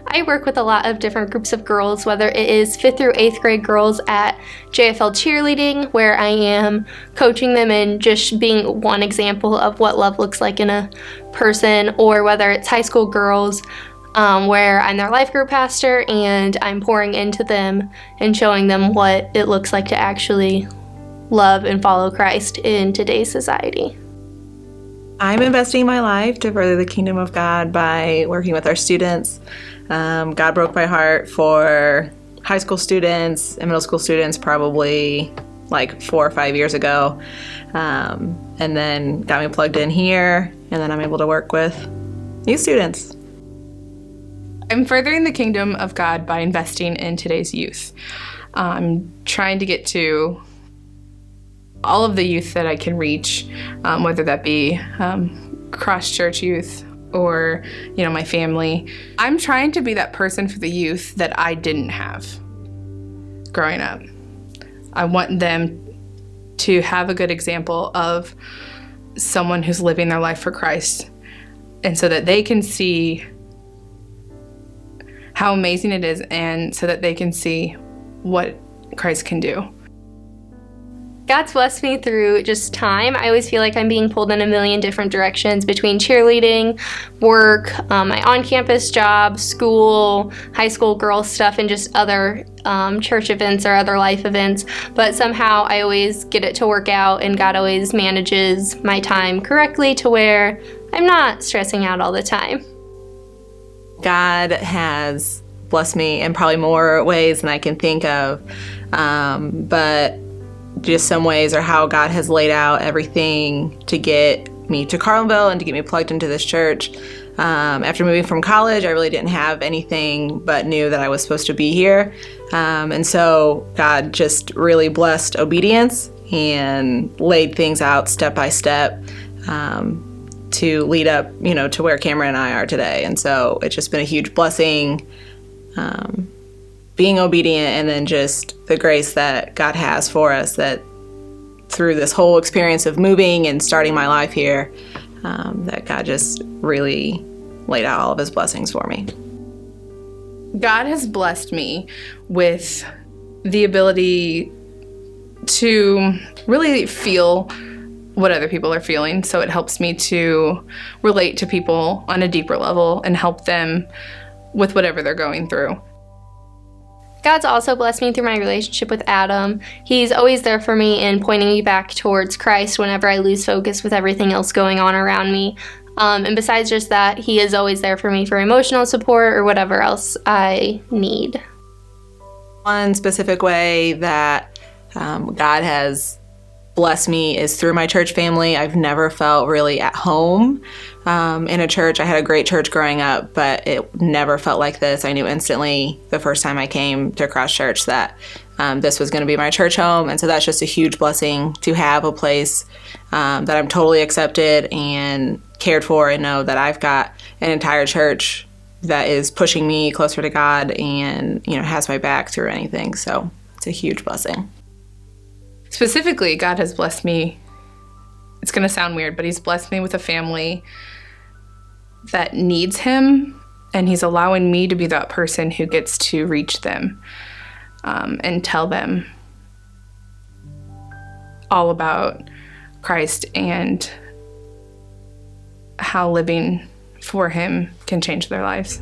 I work with a lot of different groups of girls, whether it is 5th through 8th grade girls at JFL cheerleading, where I am coaching them and just being one example of what love looks like in a person, or whether it's high school girls, where I'm their life group pastor and I'm pouring into them and showing them what it looks like to actually love and follow Christ in today's society. I'm investing my life to further the kingdom of God by working with our students. God broke my heart for high school students and middle school students probably like 4 or 5 years ago, and then got me plugged in here, and then I'm able to work with new students. I'm furthering the kingdom of God by investing in today's youth. I'm trying to get to all of the youth that I can reach, whether that be cross-church youth or, my family. I'm trying to be that person for the youth that I didn't have growing up. I want them to have a good example of someone who's living their life for Christ, and so that they can see how amazing it is, and so that they can see what Christ can do. God's blessed me through just time. I always feel like I'm being pulled in a million different directions between cheerleading, work, my on-campus job, school, high school girl stuff, and just other church events or other life events. But somehow I always get it to work out, and God always manages my time correctly to where I'm not stressing out all the time. God has blessed me in probably more ways than I can think of, but just some ways are how God has laid out everything to get me to Carlinville and to get me plugged into this church. After moving from college, I really didn't have anything, but knew that I was supposed to be here. And so God just really blessed obedience and laid things out step by step to lead up, to where Cameron and I are today. And so it's just been a huge blessing, being obedient, and then just the grace that God has for us, that through this whole experience of moving and starting my life here, that God just really laid out all of his blessings for me. God has blessed me with the ability to really feel what other people are feeling. So it helps me to relate to people on a deeper level and help them with whatever they're going through. God's also blessed me through my relationship with Adam. He's always there for me and pointing me back towards Christ whenever I lose focus with everything else going on around me. And besides just that, he is always there for me for emotional support or whatever else I need. One specific way that God has blessed me is through my church family. I've never felt really at home in a church. I had a great church growing up, but it never felt like this. I knew instantly the first time I came to Cross Church that this was going to be my church home. And so that's just a huge blessing to have a place that I'm totally accepted and cared for, and know that I've got an entire church that is pushing me closer to God and, has my back through anything. So it's a huge blessing. Specifically, God has blessed me, it's going to sound weird, but he's blessed me with a family that needs him, and he's allowing me to be that person who gets to reach them and tell them all about Christ and how living for him can change their lives.